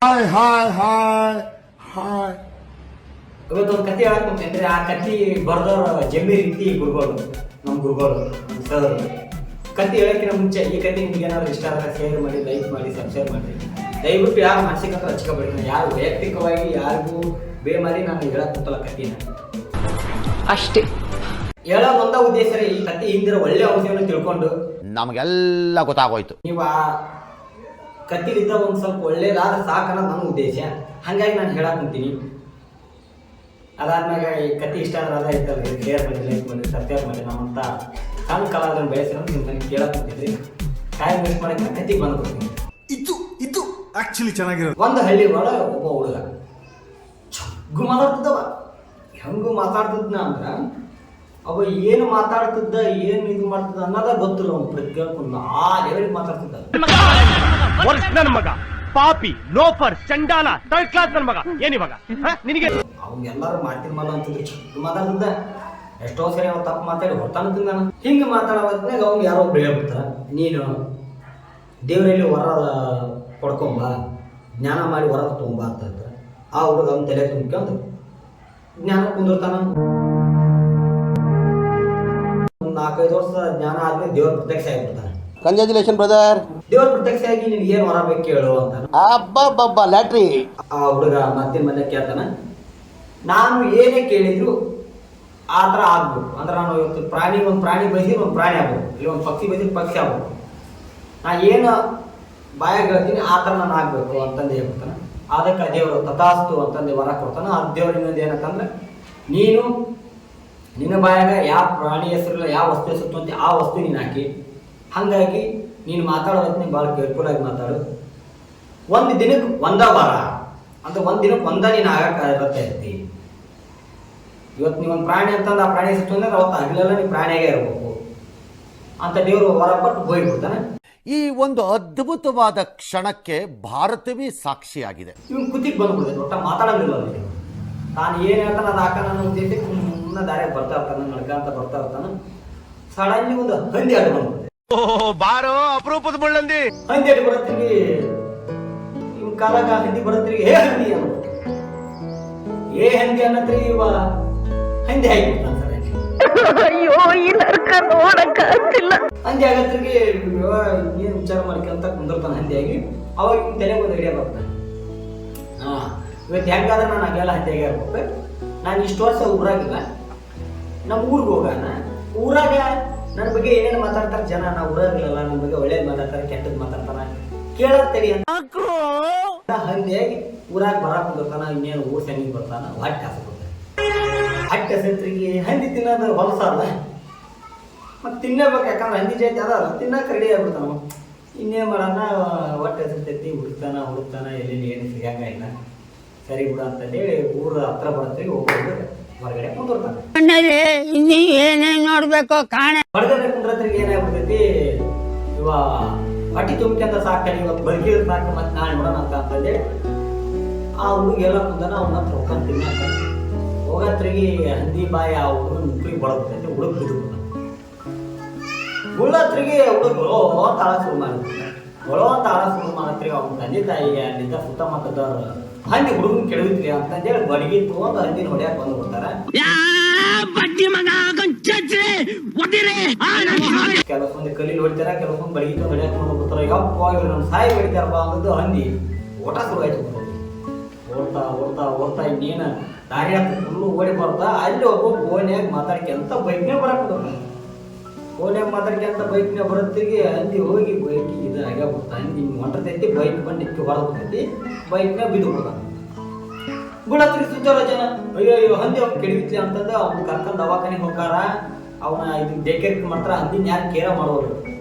Hi hi hi hi. ಇವತ್ತೊಂದು ಕತೆ ಹೇಳಕ್ ಆ ಕತಿ ಬರ್ದವ್ರ ಜಮೀರ್ ರೀತಿ ಗುರುಗಳು, ನಮ್ಮ ಗುರುಗಳು ಸರ್. ಕತೆ ಹೇಳಕ್ಕಿಂತ ಮುಂಚೆ ಈ ಕತೆ ನಿಮ್ಗೆ ಏನಾದ್ರು ಇಷ್ಟ ಆದ್ರೆ ಶೇರ್ ಮಾಡಿ, ಲೈಕ್ ಮಾಡಿ, ಸಬ್ಸ್ಕ್ರೈಬ್ ಮಾಡಿ. ದಯವಿಟ್ಟು ಯಾರು ಮಾನಸಿಕ ಅಂತ ಹಚ್ಕೋಬೇಡಿ. ಯಾರು ವೈಯಕ್ತಿಕವಾಗಿ ಯಾರಿಗೂ ಬೇಮಾರಿ ನಾನು ಹೇಳಕ್ ಗೊತ್ತಲ್ಲ ಕಥೆನ ಅಷ್ಟೇ. ಹೇಳೋ ಒಂದ ಉದ್ದೇಶ ಈ ಕತೆ ಹಿಂದಿರೋ ಒಳ್ಳೆ ಅಂಶವನ್ನು ತಿಳ್ಕೊಂಡು ನಮಗೆಲ್ಲ ಗೊತ್ತಾಗೋಯ್ತು. ನೀವು ಆ ಕತ್ತಿಲಿದ್ದ ಒಂದು ಸ್ವಲ್ಪ ಒಳ್ಳೇದಾದ ಸಾಕನ್ನ ನನ್ನ ಉದ್ದೇಶ. ಹಾಗಾಗಿ ನಾನು ಹೇಳಕ್ ಕುಂತೀನಿ. ಅದಾದ್ಮೇಲೆ ಈ ಕತೆ ಇಷ್ಟ ಆದ್ರೆ ಅದ ಇರ್ತಲ್ಲ, ಶೇರ್ ಮಾಡಿ, ಲೈಕ್ ಮಾಡಿ, ಸಬ್ಸ್ಕ್ರೈಬ್ ಮಾಡಿ. ನಮ್ಮಂತ ಸಣ್ಣ ಕಲಾವಿದರನ್ನು ಬೆಳೆಸಿರೋ ನಿಮ್ಮ ನನಗೆ ಕೇಳಕ್ ಕುಂತಿದ್ರಿ. ಟೈಮ್ ವೇಸ್ಟ್ ಮಾಡಕ್ಕೆ ಕತ್ತಿಗೆ ಬಂದ್ಬಿಡ್ತೀನಿ. ಇದು ಆಕ್ಚುಲಿ ಚೆನ್ನಾಗಿರೋದು. ಒಂದು ಹಳ್ಳಿ ಒಳಗೆ ಒಬ್ಬ ಹುಡುಗ ಜಗ್ಗು ಮಾತಾಡ್ತಿದ್ದವ. ಹೆಂಗು ಮಾತಾಡ್ತಿದ್ನ ಅಂದ್ರ ಅವ ಏನು ಮಾತಾಡ್ತಿದ್ದ, ಏನು ಇದು ಮಾಡ್ತಿದ್ದ ಅನ್ನೋದ ಗೊತ್ತಿಲ್ಲ. ಅವ್ನು ಪ್ರತಿಯೊಂದು ಆ ಲೆವೆಲ್ ಮಾತಾಡ್ತಿದ್ದ. ನನ್ನ ಮಗ ಪಾಪಿ, ಲೋಫರ್, ಚಂಡಾಲ, ಥರ್ಡ್ ಕ್ಲಾಸ್ ನನ್ನ ಮಗ. ಏನಿವಾಗ ನಿನಗೆ ಅವ್ನು ಎಲ್ಲರೂ ಮಾಡ್ತೀನಿ ಮಲ್ಲ ಅಂತಿದ್ರು. ಜಗ್ಗು ಮಾತಾಡ್ತಿದ್ದ. ಎಷ್ಟೋ ಸರಿ ಅವ್ನು ತಪ್ಪು ಮಾತಾಡಿ ಹೊರ್ತಾನ ತಿಂದಾನ. ಹಿಂಗೆ ಮಾತಾಡೋದ್ನಾಗ ಅವ್ನು ಯಾರೋ ಒಬ್ರು ಹೇಳ್ಬಿಡ್ತಾರ, ನೀನು ದೇವರಲ್ಲಿ ವರ ಪಡ್ಕೊಂಬ, ಜ್ಞಾನ ಮಾಡಿ ವರ ತೊಗೊಂಬ ಅಂತ. ಆ ಹುಡುಗ ಅವ್ನ ತಲೆ ತುಂಬ್ಕೊಂಡು ಜ್ಞಾನ ಕುಂದಿರ್ತಾನ. 4-5 ವರ್ಷ ಜ್ಞಾನ ಆದ್ಮೇಲೆ ದೇವ್ರ ಪ್ರತ್ಯಕ್ಷ ಆಗಿಬಿಡ್ತಾನೆ. Congratulation brother. ದೇವ್ರ ಪ್ರತ್ಯಕ್ಷ ಆಗಿ ನಿನ್ಗೆ ಏನು ವರ ಬೇಕು ಕೇಳು ಅಂತ. ಅಬ್ಬಬ್ಬಬ್ಬ ಲ್ಯಾಟ್ರಿ. ಆ ಹುಡುಗ ಮತ್ತಿನ ಮನೆ ಕೇಳ್ತಾನ, ನಾನು ಏನೇ ಕೇಳಿದ್ರು ಆ ಥರ ಆಗ್ಬೇಕು. ಅಂದ್ರೆ ನಾನು ಇವತ್ತು ಒಂದು ಪ್ರಾಣಿ ಬಯಸಿ ಒಂದು ಪ್ರಾಣಿ ಆಗ್ಬೇಕು, ಇಲ್ಲ ಒಂದು ಪಕ್ಷಿ ಬಯಸಿ ಪಕ್ಷಿ ಆಗ್ಬೇಕು. ನಾ ಏನು ಬಾಯಾಗ ಹೇಳ್ತೀನಿ ಆ ಥರ ನಾನು ಆಗ್ಬೇಕು ಅಂತಂದು ಹೇಳ್ಬಿಡ್ತಾನೆ. ಅದಕ್ಕೆ ದೇವರು ತಥಾಸ್ತು ಅಂತಂದು ವರ ಕೊಡ್ತಾನೆ. ಅದು ದೇವ್ರ ಇನ್ನೊಂದು ಏನಂತಂದ್ರೆ, ನೀನು ನಿನ್ನ ಬಾಯಾಗ ಯಾವ ಪ್ರಾಣಿ ಹೆಸರಿಲ್ಲ, ಯಾವ ವಸ್ತು ಹೆಸರು ಅಂತ ಆ ವಸ್ತು ನೀನು ಹಾಕಿ. ಹಾಗಾಗಿ ನೀನು ಮಾತಾಡೋದಕ್ಕೆ ನೀನು ಭಾಳ ಕೇರ್ಫುಲ್ ಆಗಿ ಮಾತಾಡು. ಒಂದು ದಿನಕ್ಕೆ ಒಂದ ವಾರ ಅಂತ, ಒಂದು ದಿನಕ್ಕೆ ಒಂದ ನೀನು ಆಗಕ್ಕೆ ಇರ್ತಿ. ಇವತ್ತು ನೀವು ಒಂದು ಪ್ರಾಣಿ ಅಂತಂದು ಆ ಪ್ರಾಣಿ ಹೆಸರು ಅಂದ್ರೆ ಅವತ್ತು ಹಗಲೆಲ್ಲ ನೀವು ಪ್ರಾಣಿಯಾಗೇ ಇರಬೇಕು ಅಂತ ದೇವರು ವರ ಕೊಟ್ಟು ಹೋಗ್ಬಿಡ್ತಾನೆ. ಈ ಒಂದು ಅದ್ಭುತವಾದ ಕ್ಷಣಕ್ಕೆ ಭಾರತವೇ ಸಾಕ್ಷಿಯಾಗಿದೆ. ಇವನು ಕುತ್ತಿಗೆ ಬಂದ್ಬಿಡ್ತದೆ, ಒಟ್ಟ ಮಾತಾಡೋದಿಲ್ಲ ಅವನಿಗೆ. ತಾನು ಏನು ಹೇಳ್ತಾನೆ ಅದು ಹಾಕೋಣ ಅನ್ನೋ ಉದ್ದೇಶ ಸುಮ್ಮನೆ ದಾರ್ಯಾಗ ಬರ್ತಾ ಇರ್ತಾನೆ, ನಡ್ಕಂತ ಬರ್ತಾ ಇರ್ತಾನೆ. ಸಡನ್ಲಿ ಒಂದು ಹಂದಿ ಆಟ ಬಂದ್ಬಿಡುತ್ತೆ. ಬಾರೋ ಅಪರೂಪದ ಮುಳ್ಳಂದಿ. ಹಂದಿ ಆಟ ಬರತ್ತೀವಿ, ಇವ್ ಕಾಲಾಗ ಹಂದಿ ಬರತ್ತೀವಿ. ಹೇ ಹಂದಿ ಅನ್ನೋದು, ಏ ಹಂದಿ ಅನ್ನತ್ರಿ ಇವ ಹಂದಿ ಆಗಿಬಿಡ್ತಾನೆ. ಅಯ್ಯೋ ಈ ನರ್ಕ ನೋಡಕ್ ಆಗ್ತಿಲ್ಲ. ಹಂದಿ ಆಗತ್ರಿಗೆ ಏನು ವಿಚಾರ ಮಾಡ್ಕೊಂತ ಕುಂದಿರ್ತಾನೆ ಹಂದಿಯಾಗಿ. ಅವಾಗ ಇವ್ ತಲೆ ಒಂದು ಐಡಿಯಾ ಬರ್ತಾನೆ. ಇವತ್ತು ಹೆಂಗಾದ್ರೆ ನಾನು ಹಂಗೆಲ್ಲ ಹಂದಿಯಾಗಿ ಇರ್ಬೇಕು. ನಾನು ಇಷ್ಟು ವರ್ಷ ಊರಾಗಿಲ್ಲ, ನಮ್ಮ ಊರಿಗೆ ಹೋಗೋಣ. ಊರಾಗ ನನ್ನ ಬಗ್ಗೆ ಏನೇನು ಮಾತಾಡ್ತಾರೆ ಜನ, ನಾ ಊರಾಗಿಲ್ಲಲ್ಲ, ನನ್ನ ಬಗ್ಗೆ ಒಳ್ಳೇದು ಮಾತಾಡ್ತಾರೆ, ಕೆಟ್ಟದ್ದು ಮಾತಾಡ್ತಾರ, ಕೇಳತ್ತೇಳಿ ಅಂತ ಹಂದಿಯಾಗಿ ಊರಾಗ ಬರಾಕ್ ಕುಂದಿರ್ತಾನ. ಇನ್ನೇನು ಊರ್ ಸೆನಿಗೆ ಬರ್ತಾನ, ಹೊಟ್ಟೆ ಹಸ್ಬಿಡ್ತಾನೆ. ಹೊಟ್ಟೆ ಹಸತ್ರಿಗೆ ಹಂದಿ ತಿನ್ನೋದು ಹೊಲಸಲ್ಲ, ಮತ್ತೆ ತಿನ್ನಬೇಕು. ಯಾಕಂದ್ರೆ ಹಂದಿ ಜಾತಿ ಅದಲ್ಲ, ತಿನ್ನಕ್ಕೆ ರೆಡಿ ಆಗ್ಬಿಡ್ತಾನ. ಇನ್ನೇನು ಮಾಡೋಣ, ಹೊಟ್ಟೆ ಹಸತೈತಿ, ಹುಡುಕ್ತಾನ ಎಲ್ಲಿ ಏನು ಸಿಗಂಗ ಇಲ್ಲ. ಸರಿ ಬಿಡ ಅಂತೇಳಿ ಊರ ಹತ್ರ ಬರತ್ತೀವಿ, ಹೋಗೋದು ಹೊರಗಡೆ ಕುಂದಿರ್ತಾನೆ. ಏನೇನ್ ನೋಡ್ಬೇಕು ಕಾಣ ಹೊರಗಡೆ ಕುಂದ್ರತ್ರಿಗೆ ಏನಾಗ್ಬಿಡ್ತೈತಿ, ಇವ ಹೊಟ್ಟಿ ತುಂಬಿಕೆಂತ ಸಾಕ್ತಾನೆ, ಇವತ್ತು ಬರ್ಗಿರ್ ಸಾಕು, ಮತ್ತೆ ನಾಳೆ ನೋಡೋಣ ಅಂತಂದೇಳಿ ಆ ಹುಡುಗ ಎಲ್ಲ ಕುಂದಾನ. ಅವನ ಹತ್ರ ಹೋಗ್ತಾನೆ ತಿನ್ನಾಕ. ಹೋಗತ್ರಿಗೆ ಹಂದಿ ಬಾಯಿ ಆ ಹುಡುಗನ ಮುಕ್ಳಿಗೆ ಬಡಬಿಡ್ತೈತಿ. ಹುಡುಗ ಬಿದ್ದುಬಿಡ್ತಾನೆ. ಗುಳ್ಳತ್ರಿಗೆ ಹುಡುಗ ಗೊಳೋ ಅಂತ ಆಳ ಶುರು ಮಾಡಿಬಿಡ್ತಾನೆ. ಗೊಳೋ ಅಂತ ಆಳ ಶುರು ಮಾಡತ್ರಿಗೆ ಅವ್ನ ತಂದೆ ತಾಯಿಗೆ ಅಲ್ಲಿಂದ ಸುತ್ತಮುತ್ತದವ್ರು ಹಂದಿ ಹುಡುಗನ ಕೆಡವಿತ್ರಿ ಅಂತಂದೇಳಿ ಬಡಗಿ ತಗೊಂಡು ಹಂದಿನ ಹೊಡ್ಯಾಕ ಬಂದ್ಬಿಡ್ತಾರ. ಕೆಲವೊಂದು ಕಲೀಲಿ ಹೊಡಿತಾರ, ಕೆಲವೊಂದು ಬಡಗಿ ತಗೊಂಡು ಹೊಡ್ಯಾಕ ಬಂದ್ಬಿಡ್ತಾರ. ಯಪ್ಪ ಇವ್ರು ನಮ್ಮ ಸಾಯಿ ಹೊಡಿತಾರಪ್ಪ ಅನ್ನೋದು ಹಂದಿ ಓಟ ಶುರು ಆಯ್ತು. ಓಡ್ತಾ ಓಡ್ತಾ ಓಡ್ತಾ ಇನ್ನೇನು ದಾರಿ ಹತ್ರ ಫುಲ್ಲು ಓಡಿ ಬರ್ತಾ ಅಲ್ಲಿ ಒಬ್ಬ ಫೋನ್ಯಾಗ ಮಾತಾಡ್ಕೊಂತ ಬೈಕ್ನಾಗ ಬರಕ್ಕೆ ಫೋನ್ಯಾಗ ಮಾತಾಡ್ಕೊಂತ ಬೈಕ್ನಾಗ ಬರತ್ತಿಗೆ ಹಂದಿ ಹೋಗಿ ಬೈಕ್ ಇದು ಆಗ್ಯಾಬಿಡ್ತಾ. ಹಂದಿ ಹೊಂಟತೈತಿ, ಬೈಕ್ ಬಂದು ಇಕ್ಕಿ ಹೊರಬಿಡ್ತೈತಿ, ಬೈಕ್ನಾಗ ಬಿದ್ದು ಬಿಡ್ತಾನೆ. ಗುಳತ್ರಿ ಸುತ್ತಾರ ಜನ, ಅಯ್ಯೋ ಅಯ್ಯೋ ಹಂದಿ ಅವ್ನು ಕೆಡವಿತ್ಲಿ ಅಂತಂದು ಅವ್ನು ಕರ್ಕೊಂಡು ದವಾಖಾನೆಗೆ ಹೋಗಾರ. ಅವನ ಇದು ಡೇಕೇರ್ ಮಾಡ್ತಾರ. ಹಂದಿನ ಯಾರು ಕೇರ ಮಾಡೋರು.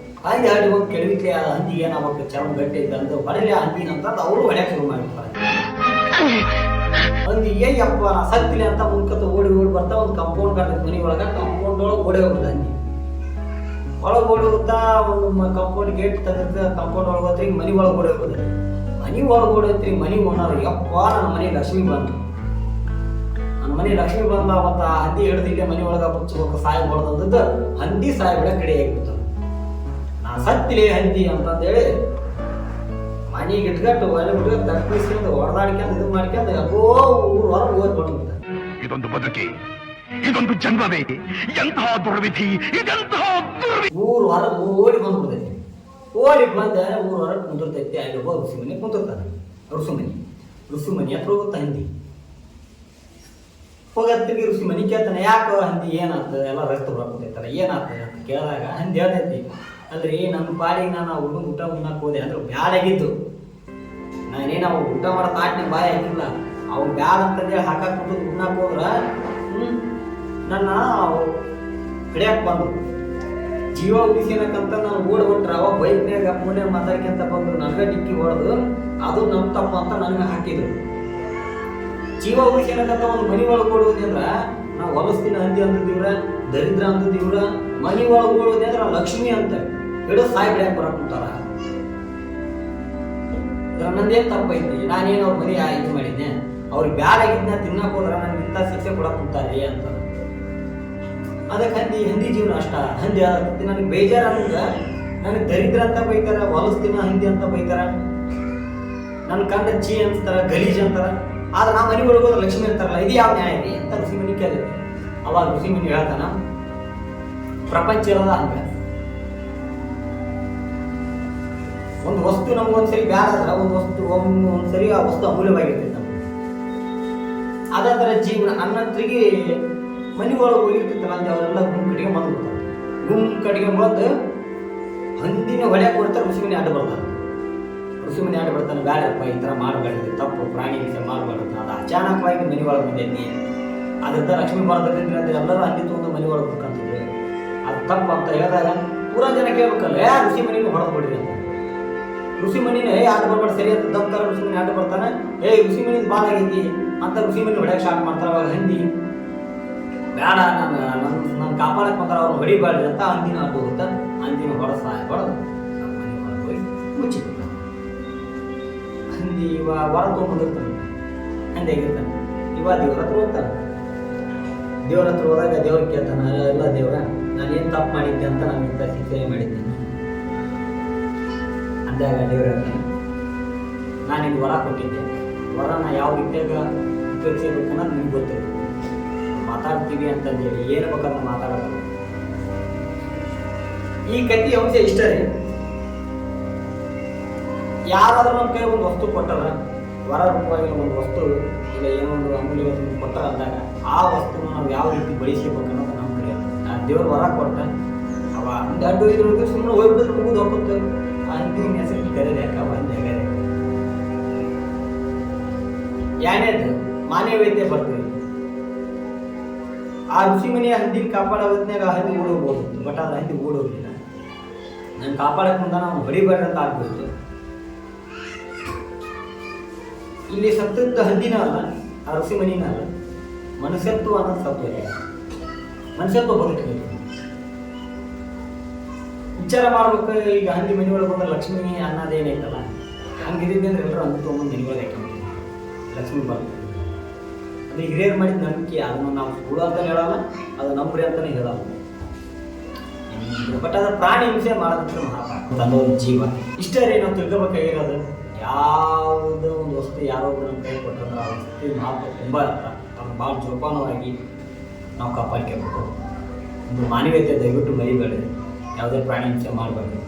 ಹಂದಿ ಹಳ್ಳಿ ಹೋಗಿ ಕೆಡವಿತ್ಲಿ, ಆ ಹಂದಿ ಏನಾಗಬೇಕು, ಚರ್ಮ ಗಟ್ಟಿ ಇದ್ದಂದು ಹೊಡೆಯಲಿ ಹಂದಿನ ಅಂತಂದು ಅವರು ಹೊಡ್ಯಾಕ ಶುರು ಮಾಡಿರ್ತಾರೆ. ಹಂದಿ ಏಯಪ್ಪ ನಾ ಸತ್ತಿಲಿ ಅಂತ ಮುಂದ್ಕತ್ತ ಓಡಿ ಬರ್ತಾ ಒಂದು ಕಂಪೌಂಡ್ ಕಾಣ್ತೈತೆ ಮನೆ ಒಳಗೆ. ಕಂಪೌಂಡ್ ಒಳಗೆ ಓಡಿ ಹೋಗ್ತದೆ ಹಂದಿ. ಒಳಗೆ ಓಡಿ ಹೋಗ್ತಾ ಒಂದು ಕಂಪೌಂಡ್ ಗೇಟ್ ತೆಗೆದ ಕಂಪೌಂಡ್ ಒಳಗೆ ಹೋದ್ರಿ ಮನೆ ಒಳಗೆ ಓಡಿ ಹೋಗೋದು. ಮನೆ ಒಳಗೆ ಓಡೋತ್ರಿ ಮನೆ ಓನರ್, ಯಪ್ಪ ನನ್ನ ಮನೆ ಲಕ್ಷ್ಮಿ ಬಂತು, ನನ್ನ ಮನೆ ಲಕ್ಷ್ಮಿ ಬಂದ. ಅವತ್ತ ಹಂದಿ ಹಿಡ್ದಿಲ್ಲ ಮನೆ ಒಳಗೆ ಮುಚ್ಚಬೇಕು, ಸಾಯಿ ಹೊಡೆದಂದದ್ದು ಹಂದಿ ಸಾಯಿ ಬಿಡ ಕಡೆ ಆಗಿಬಿಡ್ತಾನೆ. ನಾ ಸತ್ತಿಲೆ ಹಂದಿ ಅಂತಂದೇಳಿ ಮನೆಗೆ ಇಟ್ಕಟ್ಟು ಒಲೆ ಹುಡುಗ ತಪ್ಪಿಸ್ಕೊಂಡು ಹೊಡೆದಾಡ್ಕೊಂಡು ಇದು ಮಾಡ್ಕೊಂಡು ಯಾಕೋ ಊರು ಹೊರಗೆ ಓದ್ ಬಂದ್ಬಿಡ್ತಾರೆ. ಇದೊಂದು ಬದುಕಿ, ಇದೊಂದು ಜನ್ಮವೇ, ಎಂತಹ ದುರ್ವಿಧಿ, ಇದೆಂತಹ ದುರ್ವಿಧಿ. ಊರು ಹೊರಗೆ ಓಡಿ ಬಂದ್ಬಿಡ್ತೈತಿ. ಓಡಿ ಬಂದ ಊರು ಹೊರಗೆ ಕುಂದಿರ್ತೈತಿ. ಅಲ್ಲಿ ಒಬ್ಬ ಋಷಿ ಮನೆ ಕುಂತಿರ್ತಾನೆ. ಋಷಿ ಮನೆ ಹತ್ರ ಹೋಗುತ್ತಾ ಹಂದಿ ಹೋಗತ್ತಿಗೆ ಋಷಿ ಮನೆ ಕೇಳ್ತಾನೆ, ಯಾಕೆ ಹಂದಿ ಏನಾತ, ಎಲ್ಲ ರಸ್ತೆ ಬರ್ಕೊತೈತಲ್ಲ ಏನಾತ ಅಂತ ಕೇಳಿದಾಗ ಹಂದಿ ಹೇಳ್ತೈತಿ, ಅಲ್ರಿ ನನ್ನ ಪಾಡಿಗೆ ನಾನು ಹುಡುಗ ಊಟ ಉಣ್ಣಕ್ಕೆ ಹೋದೆ ಅಂದ್ರೆ ಬ್ಯಾಡಾಗಿದ್ದು. ನಾನೇನು ಅವ್ ಊಟ ಮಾಡೋ ತಾಟ್ನೆ ಬಾಯಿ ಹಾಕಿಲ್ಲ, ಅವ್ನು ಬ್ಯಾಡ ಅಂತಂದೇಳಿ ಹಾಕಕ್ಕೆ ಕುಂತು ಉಣ್ಣಕ್ಕೆ ಹೋದ್ರ ನನ್ನ ಹಿಡಿಯಕ್ಕೆ ಬಂದು ಜೀವ ಉಳಿಸ್ಕೊಳಕಂತ ನಾನು ಓಡ್ಬಿಟ್ರೆ ಅವ ಬೈಕ್ನಾಗ ಮುಂದೆ ಮಾತಾಡ್ಕೊಂತ ಬಂದು ನನಗೆ ಡಿಕ್ಕಿ ಹೊಡೆದು ಅದು ನಮ್ಮ ತಪ್ಪ ಅಂತ ನನಗೆ ಹಾಕಿದ್ರು. ಜೀವ ಉಳಿಸ್ಕೊಳಕಂತ ಒಂದು ಮನಿ ಒಳಗೆ ಓಡುವುದಂದ್ರ ನಾವು ಹೊಲಸ್ತಿನ ಹಂದಿ ಅಂದಿವ್ರ, ದರಿದ್ರ ಅಂದಿವ್ರ, ಮನಿ ಒಳಗೆ ಓಡುವುದಂದ್ರ ಲಕ್ಷ್ಮಿ ಅಂತ ಹಿಡಿದು ಸಾಯಿ ಬಿಡ್ಯಾಕ ಬರಕ್ ಕುಂತಾರ. ನನ್ನದೇನು ತಪ್ಪೈತಿ, ನಾನೇನು ಅವ್ರ ಮನೆ ಇದು ಮಾಡಿದ್ನೆ, ಅವ್ರಿಗೆ ಬ್ಯಾಡ ಆಗಿದ್ನ ತಿನ್ನಕ್ ಹೋದ್ರ ನನಗೆ ಇಂಥ ಶಿಕ್ಷೆ ಕೊಡಕ್ ಕುಂತಾರೆ ಅಂತ. ಅದಕ್ಕೆ ಹಂದಿ ಜೀವನ ಅಷ್ಟ. ಹಂದಿ ನನಗೆ ಬೇಜಾರ ಅನ್ನೋದ, ನನಗೆ ದರಿದ್ರ ಅಂತ ಬೈತಾರ, ಹೊಲಸ್ತಿನ ಹಂದಿ ಅಂತ ಬೈತಾರ, ನನ್ನ ಕಂಡ ಚಿ ಅಂತಾರ, ಗಲೀಜ್ ಅಂತಾರ. ಆದ್ರೆ ನಾ ಮನೆ ಒಳಗೋದ್ರೆ ಲಕ್ಷ್ಮಿ ಅಂತಾರಲ್ಲ, ಇದು ಯಾವ ನ್ಯಾಯ ರೀ ಅಂತ ಋಷಿ ಮನಿ ಕೇಳಿದ್ವಿ. ಅವಾಗ ಋಷಿ ಮನಿ ಹೇಳ್ತಾನ, ಪ್ರಪಂಚ ಇರೋದ ಹಂಗ. ಒಂದು ವಸ್ತು ನಮ್ಗೊಂದ್ಸರಿ ಬ್ಯಾಡಾದ್ರ ಒಂದು ವಸ್ತು ಒಂದ್ಸರಿ ಆ ವಸ್ತು ಅಮೂಲ್ಯವಾಗಿರ್ತೈತೆ ನಮ್ಗೆ. ಅದೇ ಥರ ಜೀವನ ಅನ್ನತ್ರಿಗೆ ಮನೆ ಒಳಗೆ ಹೋಗಿರ್ತಿತ್ತಲ್ಲ ಅಂತ ಅವರೆಲ್ಲ ಗುಂಪು ಕಡೆಗೆ ಬಂದ್ಬಿಡ್ತಾರೆ. ಗುಂಪು ಕಡೆಗೆ ಬಂದು ಹಂದಿನ ಹೊಡ್ಯಾಕ ಕೊಡ್ತಾರೆ. ಋಷಿ ಮನೆ ಅಡ್ಡ ಬರ್ತಾರೆ. ಋಷಿ ಮನೆ ಅಡ್ಡ ಬರ್ತಾನೆ, ಬ್ಯಾಡಪ್ಪ ಈ ಥರ ಮಾಡಬೇಡ್ರಿ, ತಪ್ಪು ಪ್ರಾಣಿ ಹಿಂಸೆ ಮಾಡಬಾರ್ದು. ಅದು ಅಚಾನಕವಾಗಿ ಮನೆ ಒಳಗೆ ಬಂದೈತಿ, ಅದರಿಂದ ಲಕ್ಷ್ಮೀ ಬರ್ತೈತಿ ಅಂತ ಎಲ್ಲರೂ ಹಂದಿ ತೊಗೊಂಡು ಮನೆ ಒಳಗೆ ಕುತ್ಕೊಂತಿದ್ರು. ಅದು ತಪ್ಪು ಅಂತ ಹೇಳಿದಾಗ ಪೂರಾ ಜನ ಕೇಳ್ಬೇಕಲ್ಲ, ಋಷಿ ಮನೆಯನ್ನು ಹೊಡೆದು ಬಿಡ್ರಿ ಅಂತ. ಋಷಿ ಮನಿನ ಆಟ ಬರ್ಬಾರ್ದು ಸರಿ ಅಂತ ದಪ್ತರ ಋಷಿ ಮನೆ ಆಟ ಬರ್ತಾನೆ, ಋಷಿ ಮನಿದ್ ಭಾಳ ಆಗೈತಿ ಅಂತ ಋಷಿ ಮನೆ ಹೊಡ್ಯಾಕ ಸ್ಟಾರ್ಟ್ ಮಾಡ್ತಾರೆ. ಅವಾಗ ಹಂದಿ ಬೇಡ, ನನ್ನ ಕಾಪಾಡಕ್ಕೆ ಬಂದ್ರೆ ಅವ್ರು ಹೊಡಿಬಾರ್ದು ಅಂತ ಹಂದಿನ ಆಟ ಹೋಗುತ್ತಾ. ಹಂದಿನ ಹೊಡೆದು ಸಹಾಯ ಹೊಡೆದು ನಮ್ಮ ಮನೆ ಹೊರಗೆ ಹೋಗಿ ಮುಚ್ಚಿಬಿಡ್ತಾನೆ. ಹಂದಿ ಇವ ಹೊರ ತೊಗೊಂಡಿರ್ತಾನೆ, ಹಂದಿ ಆಗಿರ್ತಾನೆ. ಇವ ದೇವ್ರ ಹತ್ರ ಹೋಗ್ತಾನೆ. ದೇವ್ರ ಹತ್ರ ಹೋದಾಗ ದೇವ್ರ ಕೇಳ್ತಾನೆ, ಎಲ್ಲ ದೇವ್ರ ನಾನೇನು ತಪ್ಪು ಮಾಡಿದ್ದೆ ಅಂತ ನಾನು ಇಂಥ ಶಿಕ್ಷೆ ಮಾಡಿದ್ದೇನೆ ಅಂದಾಗ ದೇವ್ರ ಹೇಳ್ತಾನೆ, ನಾನು ಇದು ವರ ಕೊಟ್ಟಿದ್ದೆ, ವರನ ಯಾವ ರೀತಿಯಾಗ ಉಪಯೋಗಿಸಬೇಕನ್ನೋದು ನಿಮ್ಗೆ ಗೊತ್ತಿರುತ್ತೆ. ಮಾತಾಡ್ತೀವಿ ಅಂತಂದೇಳಿ ಏನು ಬೇಕಂತ ಮಾತಾಡೋದು. ಈ ಕತಿ ಅಂಶ ಇಷ್ಟ ರೀ. ಯಾರಾದ್ರೂ ನಮ್ಮ ಕೈ ಒಂದು ವಸ್ತು ಕೊಟ್ಟಾರ, ವರ ರೂಪವಾಗಿ ಒಂದು ವಸ್ತು ಇಲ್ಲ ಏನೋ ಒಂದು ಅಮೂಲ್ಯ ವಸ್ತು ಕೊಟ್ಟಾರ ಅಂದಾಗ ಆ ವಸ್ತುನ ನಾವು ಯಾವ ರೀತಿ ಬಳಸ್ಕೋಬೇಕು ಅನ್ನೋದು ನಮ್ಮ ಕಡೆ. ಆ ದೇವ್ರ ವರ ಕೊಟ್ಟ ಅವ ಒಂದು ಅಡ್ಡು ಇದ್ರೊಳಗೆ ಸುಮ್ಮನೆ ಹೋಗ್ಬಿಟ್ಟು ಮುಗಿದು ಹೋಗುತ್ತೆ. ಆ ಹಿಂದಿನ ಹೆಸರು ಕರೆದೆ ಯಾಕ ಒಂದು ಹೆಗರೆ ಯಾನೇದು ಮಾನವೀಯತೆ ಬರ್ತದೆ. ಆ ಋಷಿ ಮನೆಯ ಹಂದಿನ ಕಾಪಾಡೋ ಹೊತ್ನಾಗ ಹಂದಿ ಓಡೋಗ್ಬೋದು, ಬಟ್ ಅದು ಹಂದಿ ಓಡೋಗಿಲ್ಲ. ನಾನು ಕಾಪಾಡಕ್ಕೆ ಮುಂದೆ ನಾವು ಹೊಡಿಬೇಡ ಅಂತ ಆಗ್ಬೋದು. ಇಲ್ಲಿ ಸತ್ತದ್ದು ಹಂದಿನ ಅಲ್ಲ, ಆ ಋಷಿ ಮನಿನ ಅಲ್ಲ, ಮನುಷ್ಯತ್ವ ಅನ್ನೋದು ಸತ್ಯ. ಮನುಷ್ಯತ್ವ ಬದುಕಬೇಕು, ವಿಚಾರ ಮಾಡ್ಬೇಕು. ಈಗ ಹಂದಿ ಮನೆ ಒಳಗೆ ಬಂದ್ರೆ ಲಕ್ಷ್ಮಿ ಅನ್ನೋದೇನೈತಲ್ಲ, ಹಂಗಿದ್ದಂದ್ರೆ ಎಲ್ಲರೂ ಹಂದಿ ತೊಗೊಂಡು ಮನೆ ಒಳಗೆ ಹಾಕಿ ಲಕ್ಷ್ಮಿ ಬರ್ತದೆ. ಅದು ಹಿರಿಯರು ಮಾಡಿದ ನಂಬಿಕೆ, ಅದನ್ನು ನಾವು ಸುಳ್ಳು ಅಂತ ಹೇಳಲ್ಲ, ಅದು ನಂಬ್ರಿ ಅಂತಾನೆ ಹೇಳಲ್ಲ. ಬಟ್ ಅದ್ರ ಪ್ರಾಣಿ ಹಿಂಸೆ ಮಾಡೋದಕ್ಕೆ ಮಹಾಪಾಪ ತಂದೊಂದು ಜೀವ. ಇಷ್ಟೇ ರೀ ನಾವು ತಿಳ್ಕೊಬೇಕಾಗಿರೋದು. ಯಾವುದೋ ಒಂದು ವಸ್ತು ಯಾರೋ ನಮ್ಮ ಕೈ ಕೊಟ್ಟಂದ್ರೆ ಆ ವಸ್ತು ಮಹತ್ವ ತುಂಬ ಇರ್ತ. ಅದನ್ನು ಭಾಳ ಜೋಪಾನವಾಗಿ ನಾವು ಕಾಪಾಡ್ಕೋಬೇಕು. ಒಂದು ಮಾನವೀಯತೆ ದಯವಿಟ್ಟು ಮರಿಬೇಡಿ, ಯಾವುದೇ ಪ್ರಾಣಿ ಹಿಂಸೆ ಮಾಡಬೇಡಿ.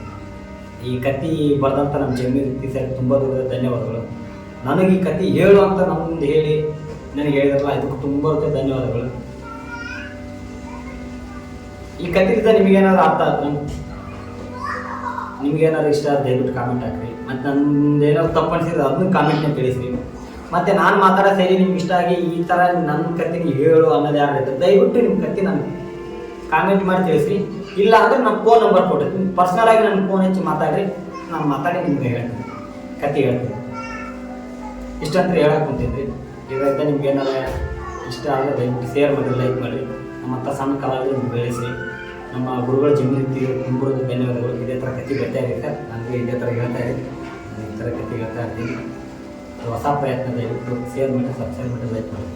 ಈ ಕತ್ತಿ ಬರೆದಂಥ ನಮ್ಮ ಜಮೀನು ಸರ್ ತುಂಬ ದೊಡ್ಡ ಧನ್ಯವಾದಗಳು. ನನಗೆ ಈ ಕತೆ ಹೇಳು ಅಂತ ನಮ್ಮ ಮುಂದೆ ಹೇಳಿ ನನಗೆ ಹೇಳಿದ್ರಲ್ಲ, ಇದಕ್ಕೆ ತುಂಬ ಧನ್ಯವಾದಗಳು. ಈ ಕಥೆಯಿಂದ ನಿಮಗೇನಾದ್ರು ಅರ್ಥ ಆಯ್ತು, ನಿಮ್ಗೇನಾದ್ರು ಇಷ್ಟ ಆದ ದಯವಿಟ್ಟು ಕಾಮೆಂಟ್ ಹಾಕ್ರಿ. ಮತ್ತು ನಂದೇನಾದ್ರು ತಪ್ಪು ಅನಿಸಿದ್ರೆ ಅದನ್ನು ಕಾಮೆಂಟ್ನ ತಿಳಿಸ್ರಿ. ಮತ್ತು ನಾನು ಮಾತಾಡೋ ಸೇರಿ ನಿಮ್ಗೆ ಇಷ್ಟ ಆಗಿ ಈ ಥರ ನನ್ನ ಕತೆ ಹೇಳು ಅನ್ನೋದು ಯಾರು ಇರ್ತದೆ, ದಯವಿಟ್ಟು ನಿಮ್ಮ ಕತೆ ನನಗೆ ಕಾಮೆಂಟ್ ಮಾಡಿ ತಿಳಿಸ್ರಿ. ಇಲ್ಲ ಅಂದರೆ ನಮ್ಮ ಫೋನ್ ನಂಬರ್ ಕೊಟ್ಟಿರ್ತೀನಿ, ಪರ್ಸ್ನಲಾಗಿ ನನ್ನ ಫೋನ್ ಹಚ್ಚಿ ಮಾತಾಡ್ರಿ, ನಾನು ಮಾತಾಡಿ ನಿಮ್ಗೆ ಹೇಳ್ತೀನಿ, ಕತೆ ಹೇಳ್ತೀನಿ. ಇಷ್ಟಂತ ಹೇಳಕ್ಕೆ ಕುಂತಿದ್ರಿ. ಇದರಿಂದ ನಿಮ್ಗೆ ಏನಾರ ಇಷ್ಟ ಆದರೆ ದಯವಿಟ್ಟು ಶೇರ್ ಮಾಡಿ, ಲೈಕ್ ಮಾಡಿರಿ. ನಮ್ಮಂಥ ಸಣ್ಣ ಕಲಾವಿದರು ನಿಮ್ಗೆ ಬೆಳೆಸಿ. ನಮ್ಮ ಗುರುಗಳ ಜಮೀನು ತುಂಬಿರೋದು ಧನ್ಯವಾದಗಳು. ಇದೇ ಥರ ಕತೆ ಬರ್ತಾ ಇರುತ್ತೆ, ನನಗೆ ಇದೇ ಥರ ಹೇಳ್ತಾ ಇರಿ, ನಾನು ಈ ಥರ ಕತೆ ಹೇಳ್ತಾ ಇರ್ತೀನಿ. ಹೊಸ ಪ್ರಯತ್ನ ದಯವಿಟ್ಟು ಶೇರ್ ಮಾಡಿ, ಸಬ್ಸ್ಕ್ರೈಬ್ ಮಾಡಿ, ಲೈಕ್ ಮಾಡಿ.